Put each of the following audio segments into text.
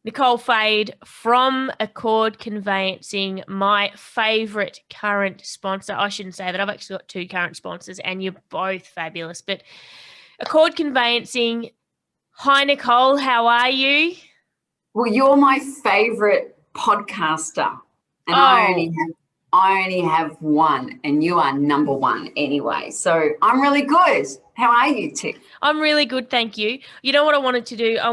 Nicole Faid from Accord Conveyancing, my favourite current sponsor. I shouldn't say that. I've actually got two current sponsors and you're both fabulous. But Accord Conveyancing, hi Nicole, how are you? Well, you're my favourite podcaster, and I only have one, and you are number one anyway. So I'm really good. How are you, Tiff? I'm really good, thank you. You know what I wanted to do? I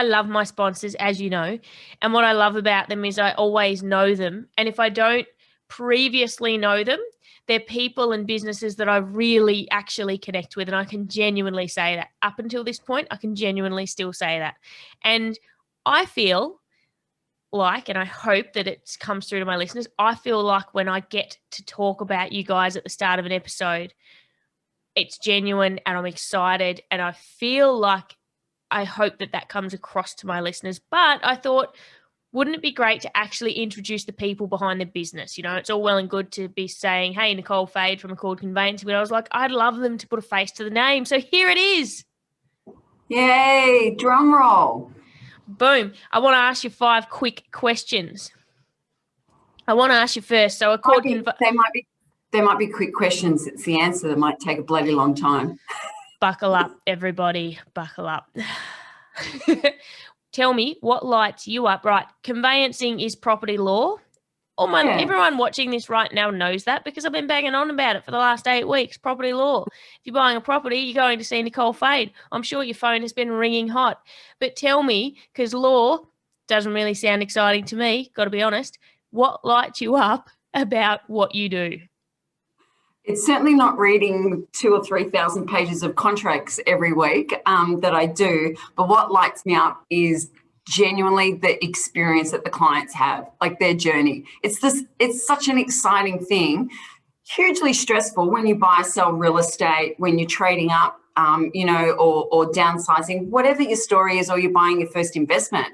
love my sponsors, as you know. And what I love about them is I always know them. And if I don't previously know them, they're people and businesses that I really actually connect with. And I can genuinely say that. Up until this point, I can genuinely still say that. And I feel like, and I hope that it comes through to my listeners, I feel like when I get to talk about you guys at the start of an episode, it's genuine and I'm excited and I feel like I hope that comes across to my listeners. But I thought, wouldn't it be great to actually introduce the people behind the business? You know, it's all well and good to be saying, hey, Nicole Faid from Accord Conveyancing, but I was like, I'd love them to put a face to the name. So here it is. Yay, drum roll. Boom. I want to ask you 5 quick questions. I want to ask you first. So Accord They might be quick questions. It's the answer that might take a bloody long time. Buckle up, everybody. Buckle up. Tell me what lights you up. Right. Conveyancing is property law. Everyone watching this right now knows that because I've been banging on about it for the last 8 weeks. Property law. If you're buying a property, you're going to see Nicole Faid. I'm sure your phone has been ringing hot. But tell me, because law doesn't really sound exciting to me, got to be honest, what lights you up about what you do? It's certainly not reading 2,000 or 3,000 pages of contracts every week that I do, but what lights me up is genuinely the experience that the clients have, like their journey. It's such an exciting thing, hugely stressful when you buy, sell real estate, when you're trading up, or downsizing, whatever your story is, or you're buying your first investment.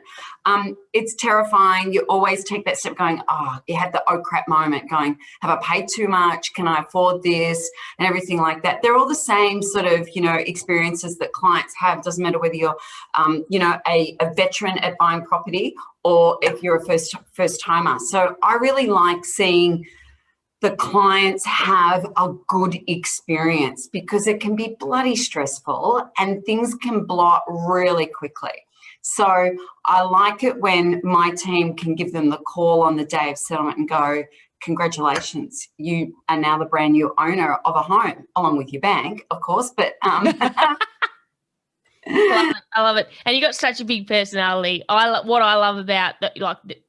It's terrifying. You always take that step going, you have the oh crap moment going, have I paid too much? Can I afford this? And everything like that. They're all the same sort of, experiences that clients have. Doesn't matter whether you're, a veteran at buying property or if you're a first timer. So I really like seeing the clients have a good experience because it can be bloody stressful and things can blow up really quickly. So I like it when my team can give them the call on the day of settlement and go, congratulations, you are now the brand new owner of a home, along with your bank, of course, but I love it. And you got such a big personality. What I love about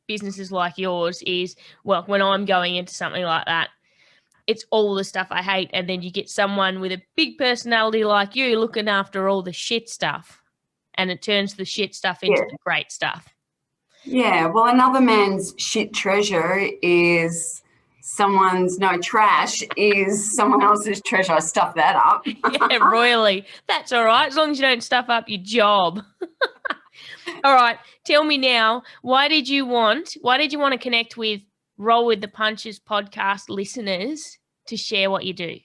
businesses like yours is, well, when I'm going into something like that, it's all the stuff I hate. And then you get someone with a big personality like you looking after all the shit stuff. And it turns the shit stuff into the great stuff. Yeah. Well, another man's shit treasure is trash is someone else's treasure. I stuff that up. Yeah, royally. That's all right, as long as you don't stuff up your job. All right. Tell me now, why did you want to connect with Roll with the Punches podcast listeners to share what you do?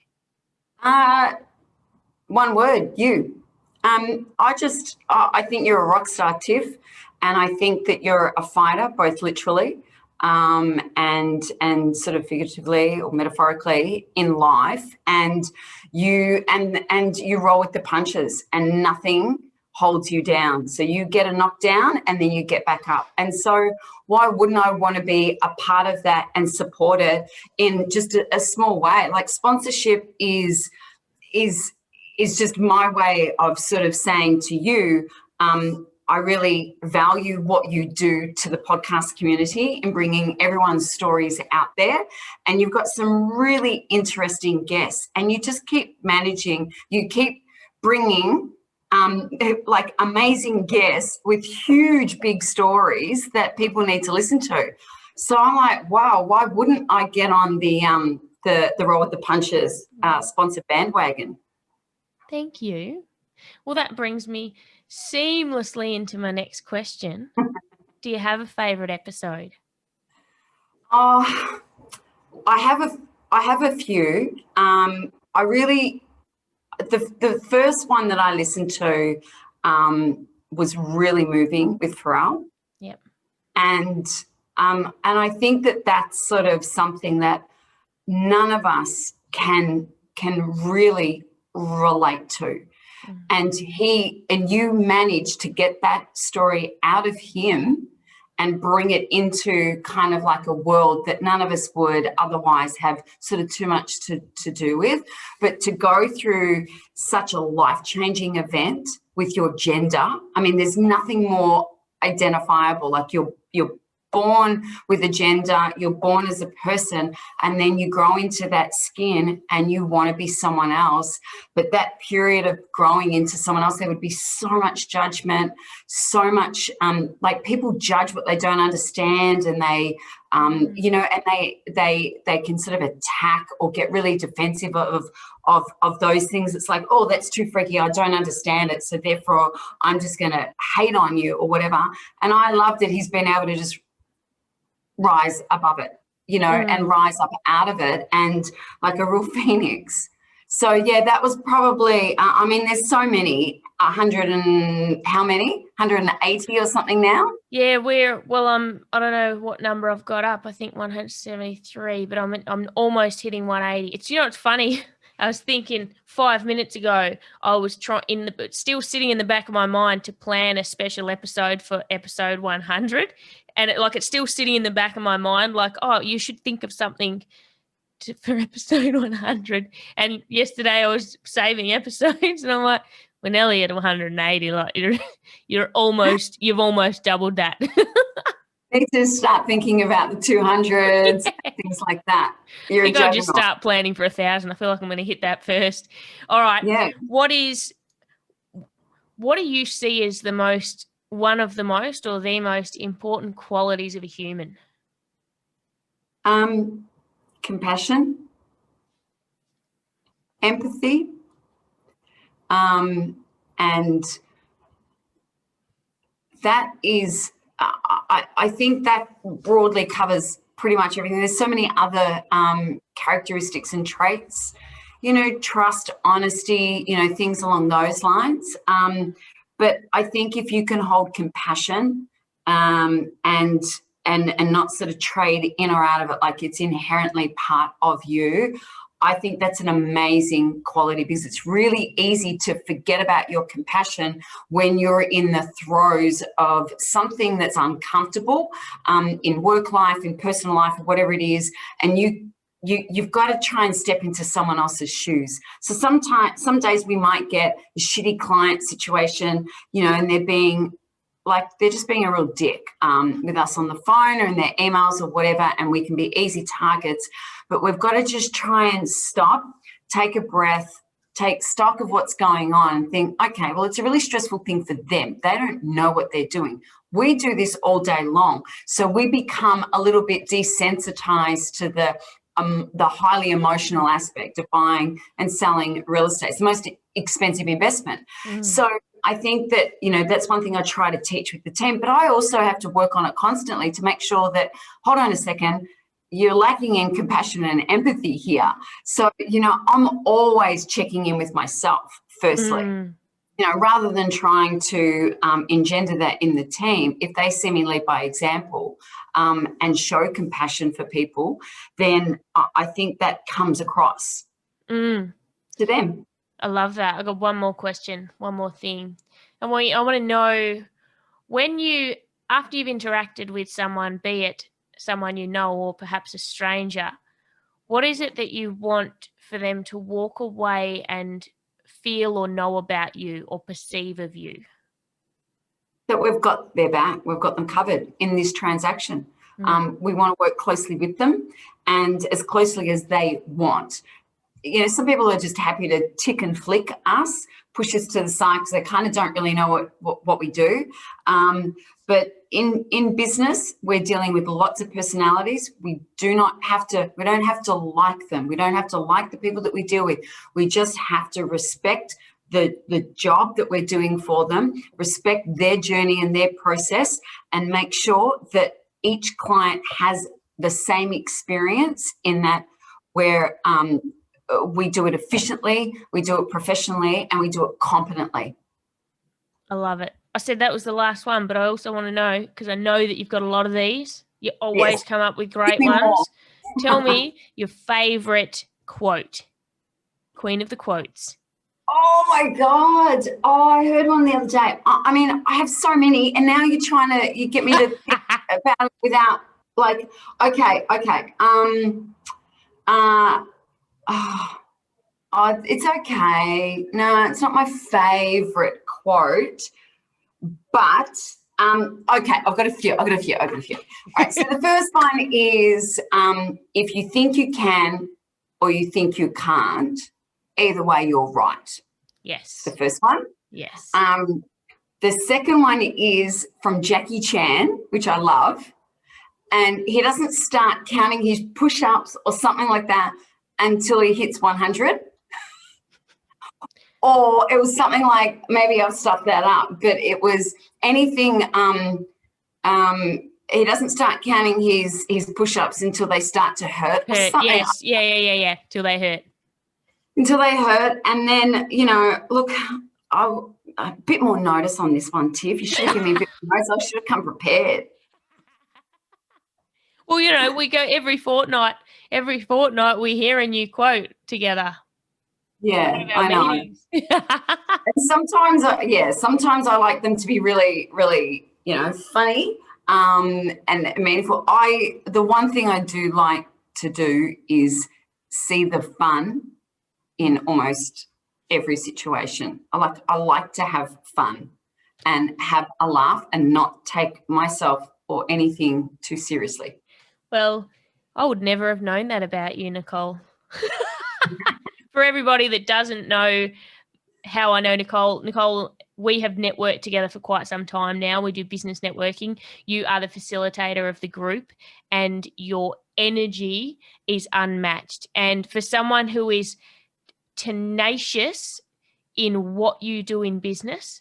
One word, you. I think you're a rock star, Tiff, and I think that you're a fighter, both literally and sort of figuratively or metaphorically in life, and you roll with the punches and nothing holds you down. So you get a knockdown and then you get back up. And so why wouldn't I want to be a part of that and support it in just a small way? Like sponsorship is just my way of sort of saying to you, I really value what you do to the podcast community and bringing everyone's stories out there. And you've got some really interesting guests and you just keep you keep bringing like amazing guests with huge, big stories that people need to listen to. So I'm like, wow, why wouldn't I get on the Roll with the Punches sponsored bandwagon? Thank you. Well, that brings me seamlessly into my next question. Do you have a favourite episode? Oh, I have a few. The first one that I listened to was really moving with Pharrell. Yep. And I think that that's sort of something that none of us can really relate to. And you managed to get that story out of him and bring it into kind of like a world that none of us would otherwise have sort of too much to do with. But to go through such a life-changing event with your gender, I mean, there's nothing more identifiable. Like you're born with a gender, you're born as a person, and then you grow into that skin and you want to be someone else. But that period of growing into someone else, there would be so much judgment, so much like people judge what they don't understand, and they you know, and they can sort of attack or get really defensive of those things. It's like, oh, that's too freaky, I don't understand it, so therefore I'm just going to hate on you or whatever. And I love that he's been able to just rise above it, you know, and rise up out of it, and like a real phoenix. So yeah, that was probably I mean, there's so many, 100 and how many, 180 or something now. Yeah, I don't know what number I've got up. I think 173, but I'm almost hitting 180. It's, you know, it's funny. I was thinking 5 minutes ago, I was still sitting in the back of my mind to plan a special episode for episode 100. And it's still sitting in the back of my mind, like, oh, you should think of something for episode 100. And yesterday I was saving episodes, and I'm like, we're nearly at 180. Like you've almost doubled that. Need to start thinking about the 200s, things like that. I think I'll just start planning for 1,000. I feel like I'm going to hit that first. All right. Yeah. What do you see as one of the most or the most important qualities of a human? Compassion, empathy, and that is, I think that broadly covers pretty much everything. There's so many other characteristics and traits, you know, trust, honesty, you know, things along those lines. But I think if you can hold compassion and not sort of trade in or out of it like it's inherently part of you, I think that's an amazing quality, because it's really easy to forget about your compassion when you're in the throes of something that's uncomfortable in work life, in personal life, or whatever it is, and you've got to try and step into someone else's shoes. So some days we might get a shitty client situation, you know, and they're just being a real dick with us on the phone or in their emails or whatever, and we can be easy targets. But we've got to just try and stop, take a breath, take stock of what's going on, and think, okay, well, it's a really stressful thing for them. They don't know what they're doing. We do this all day long. So we become a little bit desensitized to the highly emotional aspect of buying and selling real estate. It's the most expensive investment. So I think that, you know, that's one thing I try to teach with the team, but I also have to work on it constantly to make sure that, hold on a second, you're lacking in compassion and empathy here. So, you know, I'm always checking in with myself firstly, you know, rather than trying to engender that in the team. If they see me lead by example and show compassion for people, then I think that comes across to them. I love that. I got one more question, one more thing. I want to know, after you've interacted with someone, be it someone you know or perhaps a stranger, what is it that you want for them to walk away and feel or know about you or perceive of you? That we've got their back, we've got them covered in this transaction. We want to work closely with them, and as closely as they want. You know, some people are just happy to tick and flick us, push us to the side because they kind of don't really know what we do. But in business, we're dealing with lots of personalities. We don't have to like them. We don't have to like the people that we deal with. We just have to respect the job that we're doing for them, respect their journey and their process, and make sure that each client has the same experience, in that where we do it efficiently, we do it professionally, and we do it competently. I love it. I said that was the last one, but I also want to know, because I know that you've got a lot of these. You always Yes. come up with Give great me more. ones. Tell me your favorite quote. Queen of the quotes. Oh my God. Oh, I heard one the other day. I mean, I have so many, and now you get me to think about it without like, okay. Uh, oh, it's okay. No, it's not my favorite quote, but okay, I've got a few. All right, so the first one is if you think you can or you think you can't, either way, you're right. Yes. The first one. Yes. The second one is from Jackie Chan, which I love. And he doesn't start counting his push-ups or something like that until he hits 100. Or it was something like, maybe I've stuffed that up, but it was anything, he doesn't start counting his push-ups until they start to hurt. Or something yes. Yeah. Till they hurt. Until they hurt. And then, look, a bit more notice on this one, Tiff. You should have given me a bit more notice. I should have come prepared. Well, we go every fortnight. Every fortnight we hear a new quote together. Yeah, I know. And sometimes I like them to be really, really, funny and meaningful. The one thing I do like to do is see the fun in almost every situation. I like to have fun and have a laugh and not take myself or anything too seriously. Well, I would never have known that about you, Nicole. For everybody that doesn't know how I know Nicole, we have networked together for quite some time now. We do business networking. You are the facilitator of the group, and your energy is unmatched. And for someone who is tenacious in what you do in business,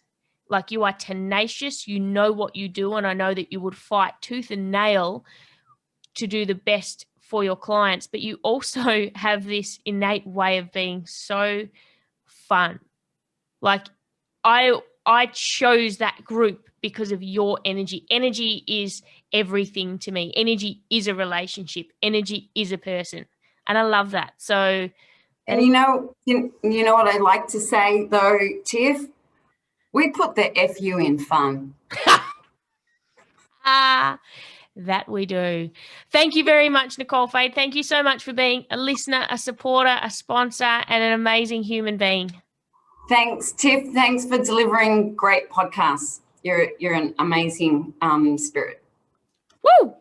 like you are tenacious, you know what you do, and I know that you would fight tooth and nail to do the best for your clients, but you also have this innate way of being so fun. Like I chose that group because of your energy. Energy is everything to me. Energy is a relationship. Energy is a person. And I love that. So and you know what I like to say though, Tiff? We put the FU in fun. That we do. Thank you very much, Nicole Faid. Thank you so much for being a listener, a supporter, a sponsor, and an amazing human being. Thanks, Tiff. Thanks for delivering great podcasts. You're an amazing spirit. Woo!